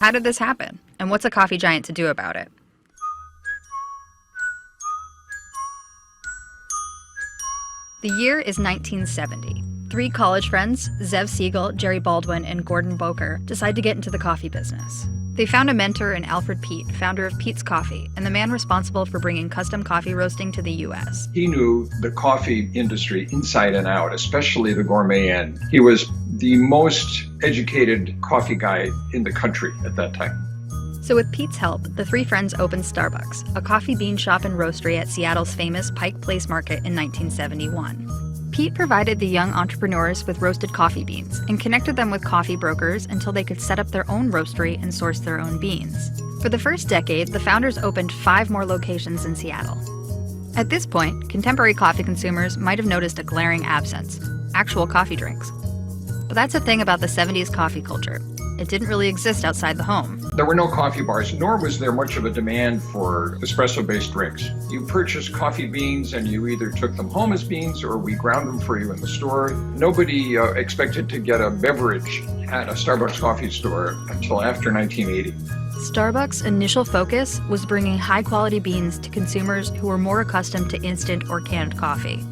How did this happen? And what's a coffee giant to do about it? The year is 1970. Three college friends, Zev Siegel, Jerry Baldwin, and Gordon Boker, decide to get into the coffee business. They found a mentor in Alfred Peet, founder of Peet's Coffee, and the man responsible for bringing custom coffee roasting to the U.S. He knew the coffee industry inside and out, especially the gourmet end. He was the most educated coffee guy in the country at that time. So with Peet's help, the three friends opened Starbucks, a coffee bean shop and roastery at Seattle's famous Pike Place Market in 1971. Peet provided the young entrepreneurs with roasted coffee beans and connected them with coffee brokers until they could set up their own roastery and source their own beans. For the first decade, the founders opened 5 more locations in Seattle. At this point, contemporary coffee consumers might have noticed a glaring absence: actual coffee drinks. But that's the thing about the 70s coffee culture. It didn't really exist outside the home. There were no coffee bars, nor was there much of a demand for espresso-based drinks. You purchased coffee beans and you either took them home as beans or we ground them for you in the store. Nobody expected to get a beverage at a Starbucks coffee store until after 1980. Starbucks' initial focus was bringing high-quality beans to consumers who were more accustomed to instant or canned coffee.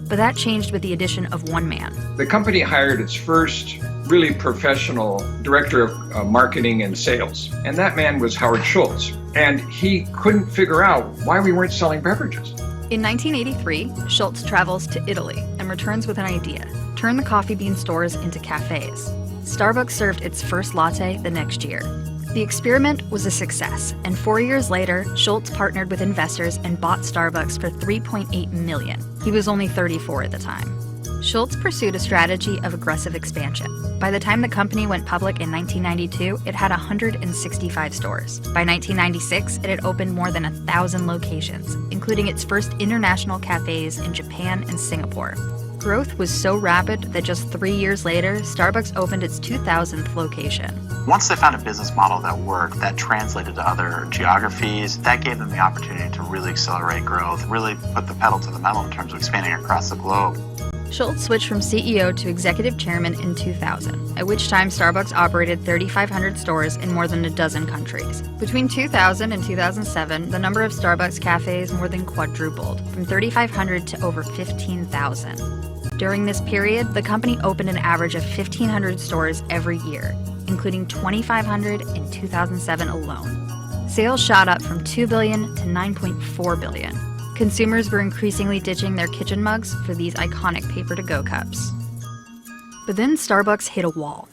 But that changed with the addition of one man. The company hired its first really professional director of marketing and sales. And that man was Howard Schultz. And he couldn't figure out why we weren't selling beverages. In 1983, Schultz travels to Italy and returns with an idea: turn the coffee bean stores into cafes. Starbucks served its first latte the next year. The experiment was a success, and 4 years later, Schultz partnered with investors and bought Starbucks for $3.8 million. He was only 34 at the time. Schultz pursued a strategy of aggressive expansion. By the time the company went public in 1992, it had 165 stores. By 1996, it had opened more than 1,000 locations, including its first international cafes in Japan and Singapore. Growth was so rapid that just 3 years later, Starbucks opened its 2,000th location. Once they found a business model that worked, that translated to other geographies, that gave them the opportunity to really accelerate growth, really put the pedal to the metal in terms of expanding across the globe. Schultz switched from CEO to executive chairman in 2000, at which time Starbucks operated 3,500 stores in more than a dozen countries. Between 2000 and 2007, the number of Starbucks cafes more than quadrupled, from 3,500 to over 15,000. During this period, the company opened an average of 1,500 stores every year, including 2,500 in 2007 alone. Sales shot up from $2 billion to $9.4 billion. Consumers were increasingly ditching their kitchen mugs for these iconic paper-to-go cups. But then Starbucks hit a wall.